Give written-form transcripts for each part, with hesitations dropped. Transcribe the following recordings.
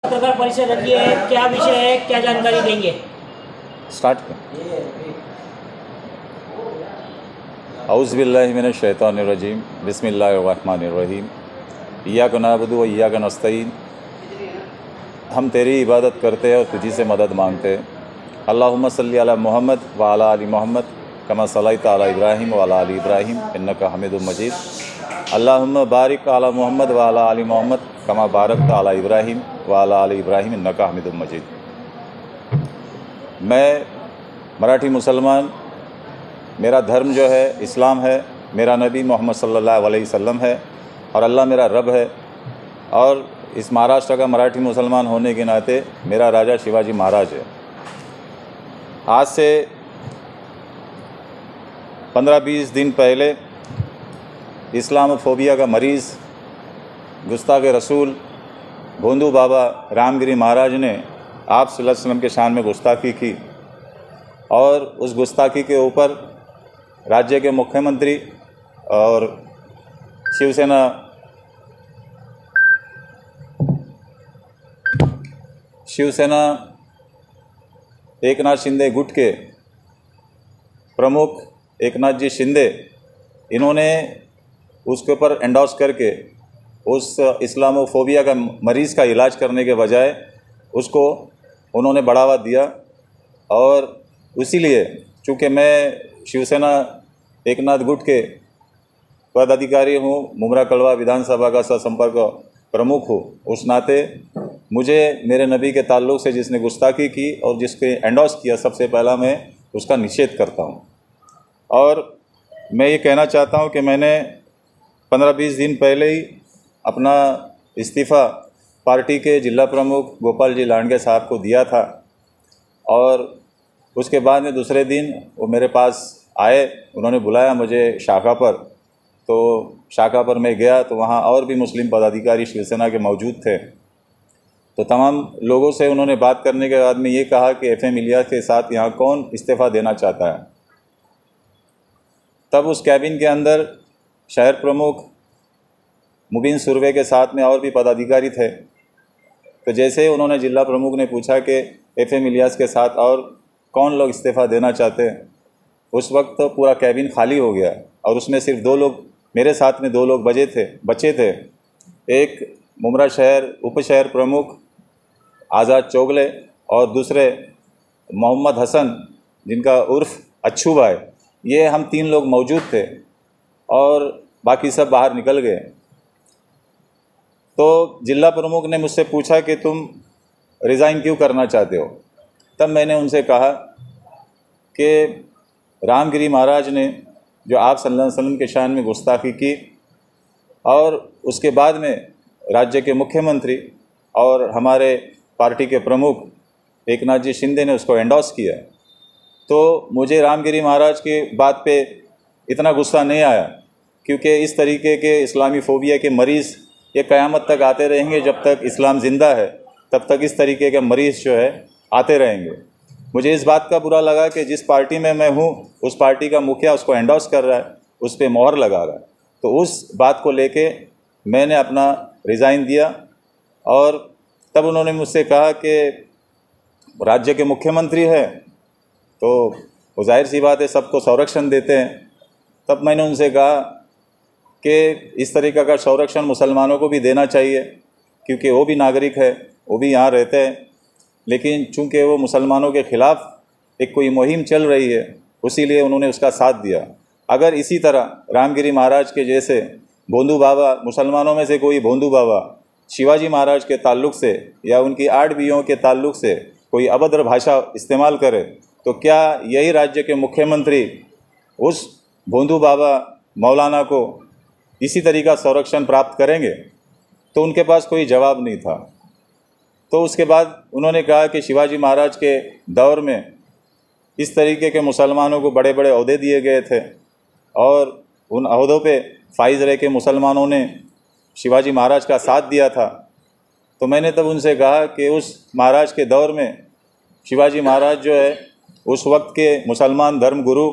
पत्रकार परिषद रखी है, क्या विषय है, क्या जानकारी देंगे? स्टार्ट कर। औज़ु बिल्लाहि मिनश शैतानिर रजीम, बिस्मिल्लाहिर रहमानिर रहीम, इय्याका नअबुदु व इय्याका नस्तईन। हम तेरी इबादत करते हैं और तुझी से मदद मांगते हैं। अल्लाहुम्मा सल्ली अला मोहम्मद व अला आलि मोहम्मद कमा सल्लैता अला इब्राहीम व अला आलि इब्राहीम इन्नका हमीदुम मजीद। अल्लाहुम्मा बारिक अला मोहम्मद व अला आलि मोहम्मद कमा बारकता अला इब्राहीम व अला आलि इब्राहीम इन्नका हमीदुम मजीद। मैं मराठी मुसलमान, मेरा धर्म जो है इस्लाम है, मेरा नबी मोहम्मद सल्लल्लाहु अलैहि वसल्लम है और अल्लाह मेरा रब है। और इस महाराष्ट्र का मराठी मुसलमान होने के नाते मेरा राजा शिवाजी महाराज है। आज से 15-20 दिन पहले इस्लामोफोबिया का मरीज़ गुस्ताखे रसूल भोंदू बाबा रामगिरी महाराज ने आप सल्लल्लाहु अलैहि वसल्लम के शान में गुस्ताखी की और उस गुस्ताखी के ऊपर राज्य के मुख्यमंत्री और शिवसेना एकनाथ शिंदे गुट के प्रमुख एकनाथ जी शिंदे, इन्होंने उसके ऊपर एंडोर्स करके उस इस्लामोफोबिया का मरीज़ का इलाज करने के बजाय उसको उन्होंने बढ़ावा दिया। और इसीलिए चूँकि मैं शिवसेना एकनाथ गुट के पदाधिकारी हूँ, मुमरा कलवा विधानसभा का संपर्क प्रमुख हूँ, उस नाते मुझे मेरे नबी के ताल्लुक़ से जिसने गुस्ताखी की और जिसके एंडोर्स किया, सबसे पहला मैं उसका निषेध करता हूँ। और मैं ये कहना चाहता हूँ कि मैंने 15-20 दिन पहले ही अपना इस्तीफ़ा पार्टी के जिला प्रमुख गोपाल जी लांडगे साहब को दिया था और उसके बाद में दूसरे दिन वो मेरे पास आए, उन्होंने बुलाया मुझे शाखा पर। तो शाखा पर मैं गया तो वहाँ और भी मुस्लिम पदाधिकारी शिवसेना के मौजूद थे। तो तमाम लोगों से उन्होंने बात करने के बाद में ये कहा कि FM इलियास के साथ यहाँ कौन इस्तीफ़ा देना चाहता है। तब उस कैबिन के अंदर शहर प्रमुख मुबीन सुरवे के साथ में और भी पदाधिकारी थे। तो जैसे उन्होंने जिला प्रमुख ने पूछा कि FM इलियास के साथ और कौन लोग इस्तीफ़ा देना चाहते हैं, उस वक्त तो पूरा कैबिन खाली हो गया और उसमें सिर्फ 2 लोग, मेरे साथ में 2 लोग बचे थे। एक मुमरा शहर उप शहर प्रमुख आज़ाद चोगले और दूसरे मोहम्मद हसन, जिनका उर्फ अच्छू भाई, ये हम 3 लोग मौजूद थे और बाकी सब बाहर निकल गए। तो जिला प्रमुख ने मुझसे पूछा कि तुम रिज़ाइन क्यों करना चाहते हो। तब मैंने उनसे कहा कि रामगिरी महाराज ने जो आप सल्लल्लाहु अलैहि वसल्लम के शान में गुस्ताखी की और उसके बाद में राज्य के मुख्यमंत्री और हमारे पार्टी के प्रमुख एकनाथ जी शिंदे ने उसको एंडोर्स किया, तो मुझे रामगिरी महाराज की बात पे इतना गुस्सा नहीं आया, क्योंकि इस तरीके के इस्लामी फोबिया के मरीज़ ये क़यामत तक आते रहेंगे। जब तक इस्लाम ज़िंदा है तब तक इस तरीके के मरीज़ जो है आते रहेंगे। मुझे इस बात का बुरा लगा कि जिस पार्टी में मैं हूँ उस पार्टी का मुखिया उसको एंडोर्स कर रहा है, उस पर मोहर लगा रहा है। तो उस बात को लेके मैंने अपना रिज़ाइन दिया। और तब उन्होंने मुझसे कहा कि राज्य के मुख्यमंत्री हैं तो वो जाहिर सी बात है सबको संरक्षण देते हैं। तब मैंने उनसे कहा कि इस तरीक़े का संरक्षण मुसलमानों को भी देना चाहिए, क्योंकि वो भी नागरिक है, वो भी यहाँ रहते हैं। लेकिन चूँकि वो मुसलमानों के ख़िलाफ़ एक कोई मुहिम चल रही है, उसीलिए उन्होंने उसका साथ दिया। अगर इसी तरह रामगिरी महाराज के जैसे भोंदू बाबा, मुसलमानों में से कोई भोंदू बाबा शिवाजी महाराज के ताल्लुक़ से या उनकी 8 बीवियों के ताल्लुक़ से कोई अभद्र भाषा इस्तेमाल करे, तो क्या यही राज्य के मुख्यमंत्री उस भोंदू बाबा मौलाना को इसी तरीका संरक्षण प्राप्त करेंगे? तो उनके पास कोई जवाब नहीं था। तो उसके बाद उन्होंने कहा कि शिवाजी महाराज के दौर में इस तरीके के मुसलमानों को बड़े बड़े ओहदे दिए गए थे और उन ओहदों पे फाइज रह के मुसलमानों ने शिवाजी महाराज का साथ दिया था। तो मैंने तब उनसे कहा कि उस महाराज के दौर में शिवाजी महाराज जो है उस वक्त के मुसलमान धर्म गुरु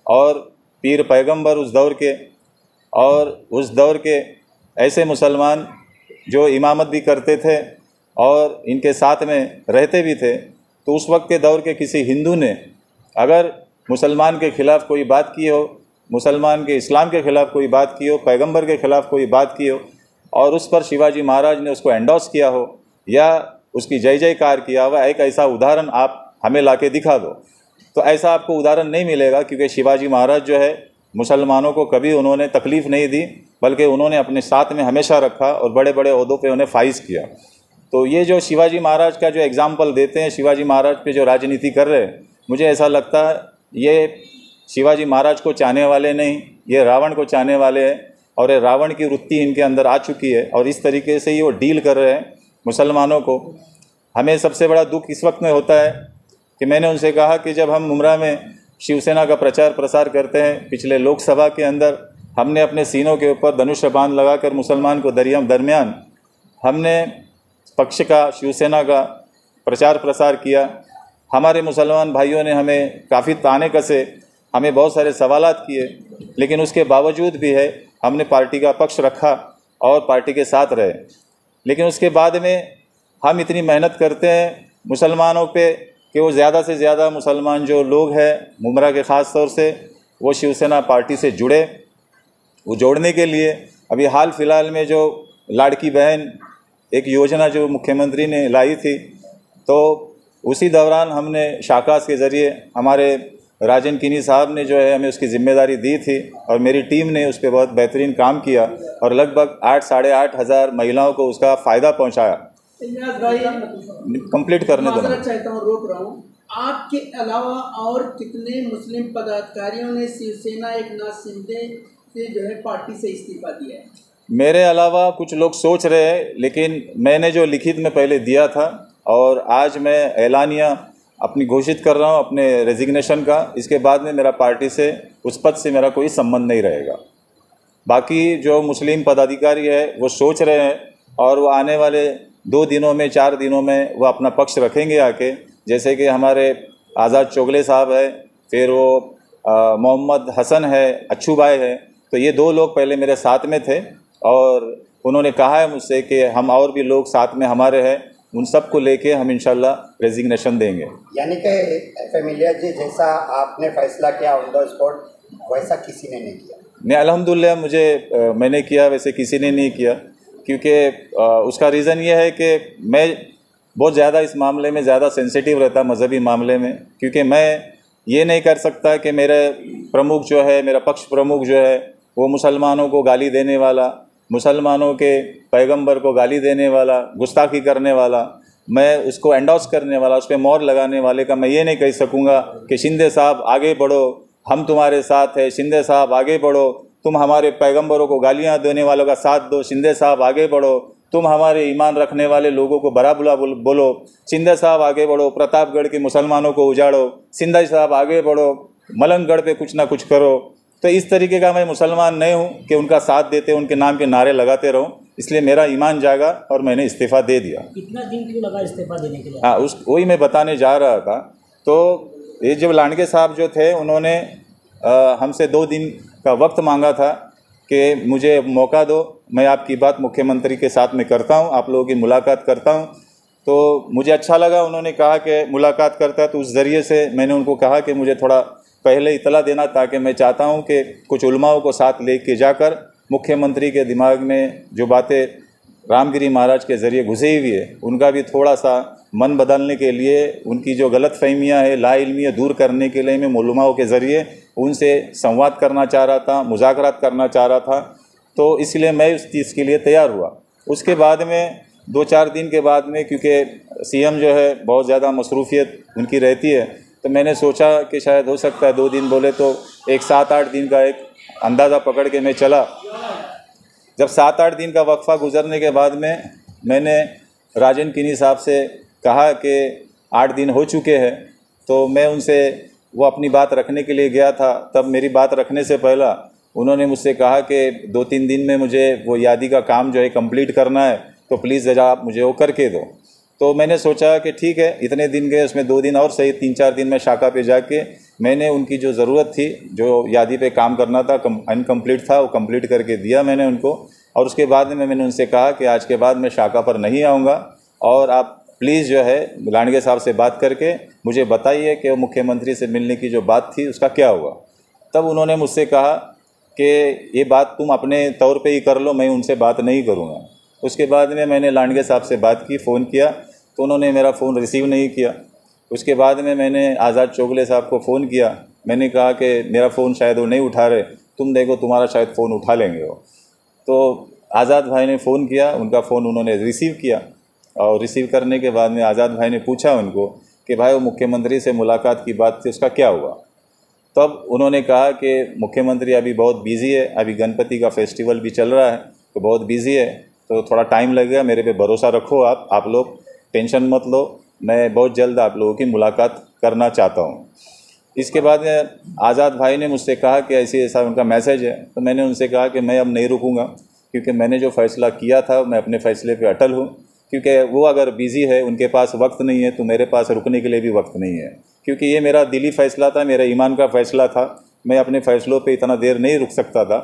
और पीर पैगंबर उस दौर के, और उस दौर के ऐसे मुसलमान जो इमामत भी करते थे और इनके साथ में रहते भी थे, तो उस वक्त के दौर के किसी हिंदू ने अगर मुसलमान के ख़िलाफ़ कोई बात की हो, मुसलमान के इस्लाम के ख़िलाफ़ कोई बात की हो, पैगंबर के ख़िलाफ़ कोई बात की हो और उस पर शिवाजी महाराज ने उसको एंडोर्स किया हो या उसकी जय जयकार किया हुआ, एक ऐसा उदाहरण आप हमें लाके दिखा दो। तो ऐसा आपको उदाहरण नहीं मिलेगा, क्योंकि शिवाजी महाराज जो है मुसलमानों को कभी उन्होंने तकलीफ़ नहीं दी, बल्कि उन्होंने अपने साथ में हमेशा रखा और बड़े बड़े ओहदों पे उन्हें फाइज किया। तो ये जो शिवाजी महाराज का जो एग्ज़ाम्पल देते हैं, शिवाजी महाराज पे जो राजनीति कर रहे हैं, मुझे ऐसा लगता है ये शिवाजी महाराज को चाहने वाले नहीं, ये रावण को चाहने वाले हैं और ये रावण की वृत्ति इनके अंदर आ चुकी है और इस तरीके से ही वो डील कर रहे हैं मुसलमानों को। हमें सबसे बड़ा दुख इस वक्त में होता है कि मैंने उनसे कहा कि जब हम मुमरा में शिवसेना का प्रचार प्रसार करते हैं, पिछले लोकसभा के अंदर हमने अपने सीनों के ऊपर धनुष बांध लगाकर मुसलमान को दरमियान हमने पक्ष का, शिवसेना का प्रचार प्रसार किया। हमारे मुसलमान भाइयों ने हमें काफ़ी ताने कसे, हमें बहुत सारे सवालात किए, लेकिन उसके बावजूद भी है हमने पार्टी का पक्ष रखा और पार्टी के साथ रहे। लेकिन उसके बाद में हम इतनी मेहनत करते हैं मुसलमानों पे कि वो ज़्यादा से ज़्यादा मुसलमान जो लोग हैं मुमरा के ख़ास तौर से, वो शिवसेना पार्टी से जुड़े। वो जोड़ने के लिए अभी हाल फिलहाल में जो लाड़की बहन एक योजना जो मुख्यमंत्री ने लाई थी, तो उसी दौरान हमने शाकास के ज़रिए हमारे राजन किनी साहब ने जो है हमें उसकी ज़िम्मेदारी दी थी और मेरी टीम ने उस पर बहुत बेहतरीन काम किया और लगभग 8-8.5 हज़ार महिलाओं को उसका फ़ायदा पहुंचाया। कंप्लीट करने दो, चाहता हूँ, रोक रहा हूँ। आपके अलावा और कितने मुस्लिम पदाधिकारियों ने शिवसेना एकनाथ शिंदे से जो है पार्टी से इस्तीफा दिया है? मेरे अलावा कुछ लोग सोच रहे हैं, लेकिन मैंने जो लिखित में पहले दिया था और आज मैं ऐलानिया अपनी घोषित कर रहा हूँ अपने रेजिग्नेशन का। इसके बाद में मेरा पार्टी से, उस पद से मेरा कोई संबंध नहीं रहेगा। बाकी जो मुस्लिम पदाधिकारी है वो सोच रहे हैं और वो आने वाले 2 दिनों में, 4 दिनों में वो अपना पक्ष रखेंगे आके। जैसे कि हमारे आज़ाद चोगले साहब है, फिर वो मोहम्मद हसन है, अच्छू भाई है, तो ये 2 लोग पहले मेरे साथ में थे और उन्होंने कहा है मुझसे कि हम और भी लोग साथ में हमारे हैं, उन सब को लेके हम इंशाल्लाह रेजिग्नेशन देंगे। यानी कि फैमिलिया जी जैसा आपने फैसला किया ऑन द स्पॉट, वैसा किसी ने नहीं किया? नहीं, अल्हम्दुलिल्लाह मैंने किया, वैसे किसी ने नहीं किया, क्योंकि उसका रीज़न ये है कि मैं बहुत ज़्यादा इस मामले में ज़्यादा सेंसिटिव रहता मज़हबी मामले में, क्योंकि मैं ये नहीं कर सकता कि मेरे प्रमुख जो है, मेरा पक्ष प्रमुख जो है वो मुसलमानों को गाली देने वाला, मुसलमानों के पैगंबर को गाली देने वाला, गुस्ताखी करने वाला, मैं उसको एंडोर्स करने वाला, उस पर मोहर लगाने वाले का मैं ये नहीं कह सकूँगा कि शिंदे साहब आगे बढ़ो, हम तुम्हारे साथ हैं, शिंदे साहब आगे बढ़ो, तुम हमारे पैगंबरों को गालियाँ देने वालों का साथ दो, शिंदे साहब आगे बढ़ो, तुम हमारे ईमान रखने वाले लोगों को बड़ा बुला बोलो, शिंदे साहब आगे बढ़ो, प्रतापगढ़ के मुसलमानों को उजाड़ो, शिंदे साहब आगे बढ़ो, मलंगगढ़ पे कुछ ना कुछ करो। तो इस तरीके का मैं मुसलमान नहीं हूँ कि उनका साथ देते, उनके नाम के नारे लगाते रहूँ, इसलिए मेरा ईमान जागा और मैंने इस्तीफ़ा दे दिया। कितना दिन क्यों लगा इस्तीफा देने के लिए? हाँ, वही मैं बताने जा रहा था। तो ये जब लांडगे साहब जो थे उन्होंने हमसे 2 दिन का वक्त मांगा था कि मुझे मौका दो, मैं आपकी बात मुख्यमंत्री के साथ में करता हूँ, आप लोगों की मुलाकात करता हूँ। तो मुझे अच्छा लगा, उन्होंने कहा कि मुलाकात करता है, तो उस ज़रिए से मैंने उनको कहा कि मुझे थोड़ा पहले इतला देना, ताकि मैं चाहता हूँ कि कुछ उलमाओं को साथ लेके जाकर मुख्यमंत्री के दिमाग में जो बातें रामगिरी महाराज के ज़रिए घुसी हुई है उनका भी थोड़ा सा मन बदलने के लिए, उनकी जो गलत फहमियाँ है, लाइल्मियाँ दूर करने के लिए मैं उलमाओं के ज़रिए उनसे संवाद करना चाह रहा था, मुज़ाकरात करना चाह रहा था। तो इसलिए मैं उस चीज़ के लिए तैयार हुआ। उसके बाद में 2-4 दिन के बाद में, क्योंकि सीएम जो है बहुत ज़्यादा मसरूफियत उनकी रहती है, तो मैंने सोचा कि शायद हो सकता है 2 दिन बोले तो एक 7-8 दिन का एक अंदाज़ा पकड़ के मैं चला। जब 7-8 दिन का वक्फा गुजरने के बाद में मैंने राजन किनी साहब से कहा कि 8 दिन हो चुके हैं, तो मैं उनसे वो अपनी बात रखने के लिए गया था। तब मेरी बात रखने से पहला उन्होंने मुझसे कहा कि 2-3 दिन में मुझे वो यादी का काम जो है कंप्लीट करना है, तो प्लीज़ ज़रा आप मुझे वो करके दो। तो मैंने सोचा कि ठीक है, इतने दिन गए, उसमें 2 दिन और सही, 3-4 दिन में शाखा पे जाके मैंने उनकी जो ज़रूरत थी, जो यादी पे काम करना था, अनकम्प्लीट था, वो कंप्लीट करके दिया मैंने उनको। और उसके बाद में मैंने उनसे कहा कि आज के बाद मैं शाखा पर नहीं आऊँगा, और आप प्लीज़ जो है लांडगे साहब से बात करके मुझे बताइए कि वो मुख्यमंत्री से मिलने की जो बात थी उसका क्या हुआ। तब उन्होंने मुझसे कहा कि ये बात तुम अपने तौर पे ही कर लो, मैं उनसे बात नहीं करूँगा। उसके बाद में मैंने लांडगे साहब से बात की, फ़ोन किया तो उन्होंने मेरा फ़ोन रिसीव नहीं किया। उसके बाद में मैंने आज़ाद चोगले साहब को फ़ोन किया, मैंने कहा कि मेरा फ़ोन शायद वो नहीं उठा रहे, तुम देखो तुम्हारा शायद फ़ोन उठा लेंगे वो। तो आज़ाद भाई ने फ़ोन किया, उनका फ़ोन उन्होंने रिसीव किया और रिसीव करने के बाद में आज़ाद भाई ने पूछा उनको कि भाई वो मुख्यमंत्री से मुलाकात की बात थी उसका क्या हुआ। तब उन्होंने कहा कि मुख्यमंत्री अभी बहुत बिज़ी है, अभी गणपति का फेस्टिवल भी चल रहा है तो बहुत बिज़ी है, तो थोड़ा टाइम लगेगा, मेरे पे भरोसा रखो, आप लोग टेंशन मत लो, मैं बहुत जल्द आप लोगों की मुलाकात करना चाहता हूँ। इसके बाद में आज़ाद भाई ने मुझसे कहा कि ऐसा उनका मैसेज है, तो मैंने उनसे कहा कि मैं अब नहीं रुकूंगा, क्योंकि मैंने जो फ़ैसला किया था मैं अपने फ़ैसले पे अटल हूँ। क्योंकि वो अगर बिज़ी है, उनके पास वक्त नहीं है, तो मेरे पास रुकने के लिए भी वक्त नहीं है, क्योंकि ये मेरा दिली फ़ैसला था, मेरा ईमान का फ़ैसला था, मैं अपने फ़ैसलों पे इतना देर नहीं रुक सकता था।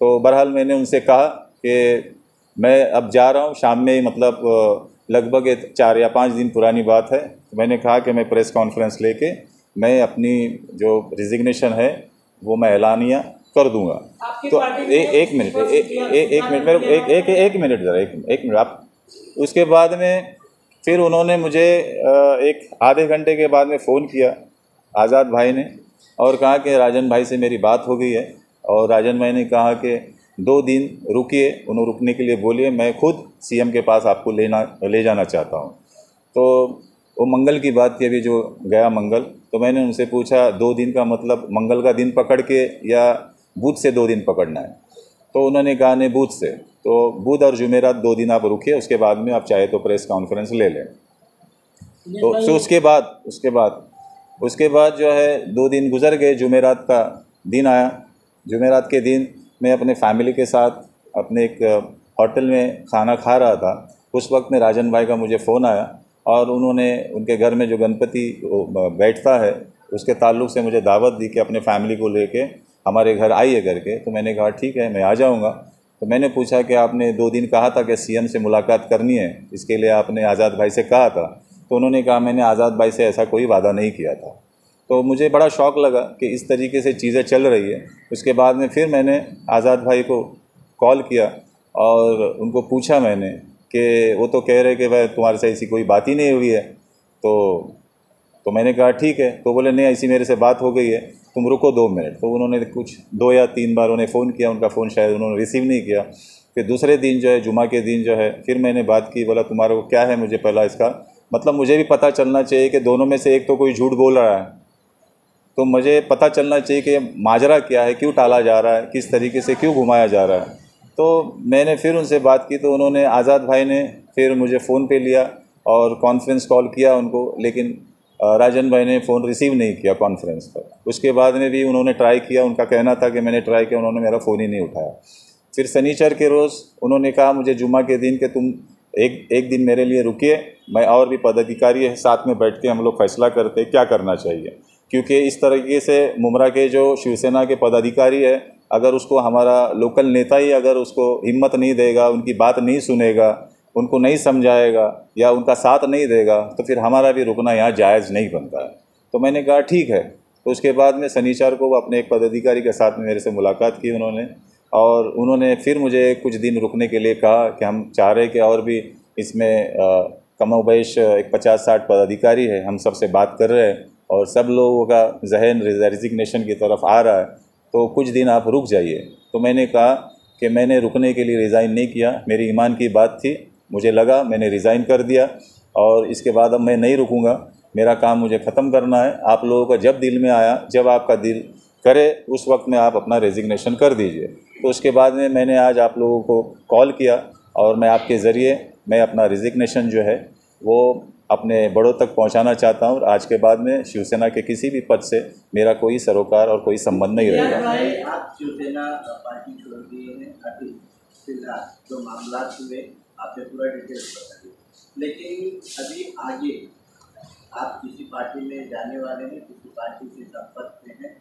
तो बहरहाल मैंने उनसे कहा कि मैं अब जा रहा हूँ शाम में, मतलब लगभग 4 या 5 दिन पुरानी बात है। मैंने कहा कि मैं प्रेस कॉन्फ्रेंस लेके मैं अपनी जो रिजिग्नेशन है वो मैं ऐलानिया कर दूंगा। तो एक मिनट आप। उसके बाद में फिर उन्होंने मुझे एक आधे घंटे के बाद में फ़ोन किया आज़ाद भाई ने और कहा कि राजन भाई से मेरी बात हो गई है, और राजन भाई ने कहा कि 2 दिन रुकिए, उन्हें रुकने के लिए बोलिए, मैं खुद सीएम के पास आपको ले जाना चाहता हूँ। तो वो मंगल की बात थी, अभी जो गया मंगल। तो मैंने उनसे पूछा 2 दिन का मतलब मंगल का दिन पकड़ के या बुध से 2 दिन पकड़ना है। तो उन्होंने कहा नहीं, बुध से। तो बुध और जुमेरात 2 दिन आप रुकिए, उसके बाद में आप चाहे तो प्रेस कॉन्फ्रेंस ले लें। तो उसके बाद जो है 2 दिन गुजर गए, जुमेरात का दिन आया। जुमेरात के दिन मैं अपने फैमिली के साथ अपने एक होटल में खाना खा रहा था। उस वक्त में राजन भाई का मुझे फ़ोन आया और उन्होंने उनके घर में जो गणपति बैठता है उसके ताल्लुक़ से मुझे दावत दी कि अपने फैमिली को लेके हमारे घर आइए करके। तो मैंने कहा ठीक है, मैं आ जाऊंगा। तो मैंने पूछा कि आपने 2 दिन कहा था कि सीएम से मुलाकात करनी है, इसके लिए आपने आज़ाद भाई से कहा था। तो उन्होंने कहा मैंने आज़ाद भाई से ऐसा कोई वादा नहीं किया था। तो मुझे बड़ा शौक़ लगा कि इस तरीके से चीज़ें चल रही है। उसके बाद में फिर मैंने आज़ाद भाई को कॉल किया और उनको पूछा मैंने कि वो तो कह रहे कि भाई तुम्हारे से ऐसी कोई बात ही नहीं हुई है। तो मैंने कहा ठीक है। तो बोले नहीं, ऐसी मेरे से बात हो गई है, तुम रुको 2 मिनट। तो उन्होंने कुछ 2 या 3 बार उन्हें फ़ोन किया, उनका फ़ोन शायद उन्होंने रिसीव नहीं किया। फिर दूसरे दिन जो है, जुमा के दिन जो है, फिर मैंने बात की। बोला तुम्हारे को क्या है, मुझे पहला इसका मतलब मुझे भी पता चलना चाहिए कि दोनों में से एक तो कोई झूठ बोल रहा है, तो मुझे पता चलना चाहिए कि माजरा क्या है, क्यों टाला जा रहा है, किस तरीके से क्यों घुमाया जा रहा है। तो मैंने फिर उनसे बात की। तो उन्होंने, आज़ाद भाई ने फिर मुझे फ़ोन पे लिया और कॉन्फ्रेंस कॉल किया उनको, लेकिन राजन भाई ने फ़ोन रिसीव नहीं किया कॉन्फ्रेंस पर। उसके बाद में भी उन्होंने ट्राई किया, उनका कहना था कि मैंने ट्राई किया, उन्होंने मेरा फ़ोन ही नहीं उठाया। फिर शनिचर के रोज़ उन्होंने कहा मुझे जुम्मा के दिन कि तुम एक दिन मेरे लिए रुकिए, मैं और भी पदाधिकारी है, साथ में बैठ के हम लोग फैसला करते क्या करना चाहिए। क्योंकि इस तरीके से मुमरा के जो शिवसेना के पदाधिकारी है, अगर उसको हमारा लोकल नेता ही अगर उसको हिम्मत नहीं देगा, उनकी बात नहीं सुनेगा, उनको नहीं समझाएगा या उनका साथ नहीं देगा, तो फिर हमारा भी रुकना यहाँ जायज़ नहीं बनता है। तो मैंने कहा ठीक है। तो उसके बाद में शनिचर को अपने एक पदाधिकारी के साथ में मेरे से मुलाकात की उन्होंने, और उन्होंने फिर मुझे कुछ दिन रुकने के लिए कहा कि हम चाह रहे कि और भी इसमें कमोबेश एक 50-60 पदाधिकारी है, हम सबसे बात कर रहे हैं और सब लोगों का जहन रेजिग्नेशन की तरफ आ रहा है, तो कुछ दिन आप रुक जाइए। तो मैंने कहा कि मैंने रुकने के लिए रिज़ाइन नहीं किया, मेरी ईमान की बात थी, मुझे लगा, मैंने रिज़ाइन कर दिया और इसके बाद अब मैं नहीं रुकूंगा, मेरा काम मुझे ख़त्म करना है। आप लोगों का जब दिल में आया, जब आपका दिल करे, उस वक्त में आप अपना रेजिग्नेशन कर दीजिए। तो उसके बाद में मैंने आज आप लोगों को कॉल किया और मैं आपके ज़रिए मैं अपना रेजिग्नेशन जो है वो अपने बड़ों तक पहुंचाना चाहता हूं। आज के बाद में शिवसेना के किसी भी पद से मेरा कोई सरोकार और कोई संबंध नहीं रहेगा। आप शिवसेना पार्टी छोड़ दिए हैं, अभी फिलहाल जो मामला हुए आपने पूरा डिटेल्स बता दिया, लेकिन अभी आगे आप किसी पार्टी में जाने वाले हैं, किसी पार्टी से संपर्क में हैं?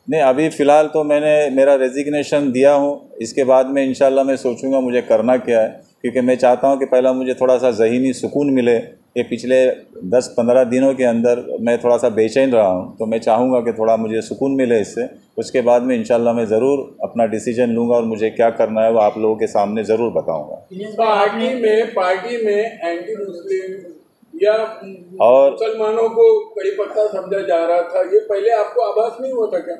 नहीं, अभी फ़िलहाल तो मैंने मेरा रेजिग्नेशन दिया हूँ। इसके बाद में इंशाल्लाह मैं सोचूंगा मुझे करना क्या है, क्योंकि मैं चाहता हूं कि पहला मुझे थोड़ा सा ज़हनी सुकून मिले। ये पिछले 10-15 दिनों के अंदर मैं थोड़ा सा बेचैन रहा हूं, तो मैं चाहूँगा कि थोड़ा मुझे सुकून मिले इससे। उसके बाद में इंशाल्लाह मैं ज़रूर अपना डिसीजन लूँगा और मुझे क्या करना है वो आप लोगों के सामने ज़रूर बताऊँगा। पार्टी में एंटी मुस्लिम या और मुसलमानों को कड़ी पत्ता समझा जा रहा था, ये पहले आपको आभास नहीं हुआ था क्या?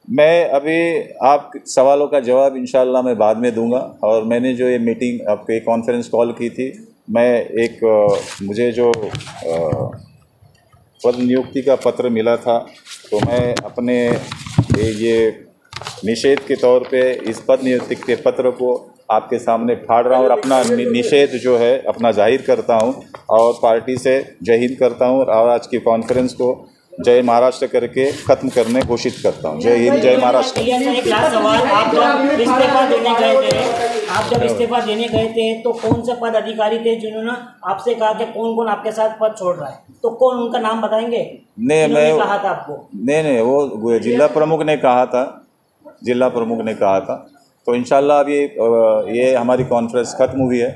मैं अभी आप सवालों का जवाब इंशाल्लाह मैं बाद में दूंगा। और मैंने जो ये मीटिंग आपके कॉन्फ्रेंस कॉल की थी, मैं एक मुझे जो पद नियुक्ति का पत्र मिला था, तो मैं अपने ये निषेध के तौर पे इस पद नियुक्ति के पत्र को आपके सामने फाड़ रहा हूँ और अपना निषेध जो है अपना जाहिर करता हूँ और पार्टी से जय हिंद करता हूँ और आज की कॉन्फ्रेंस को जय महाराष्ट्र करके ख़त्म करने घोषित करता हूँ। जय हिंद, जय महाराष्ट्र। एक लास्ट सवाल, आप जब इस्तीफा देने गए थे तो कौन से पद अधिकारी थे जिन्होंने आपसे कहा कि कौन कौन आपके साथ पद छोड़ रहा है, तो कौन उनका नाम बताएंगे? नहीं, मैं कहा था आपको? नहीं, वो जिला प्रमुख ने कहा था, तो इंशाल्लाह अब ये हमारी कॉन्फ्रेंस ख़त्म हुई है।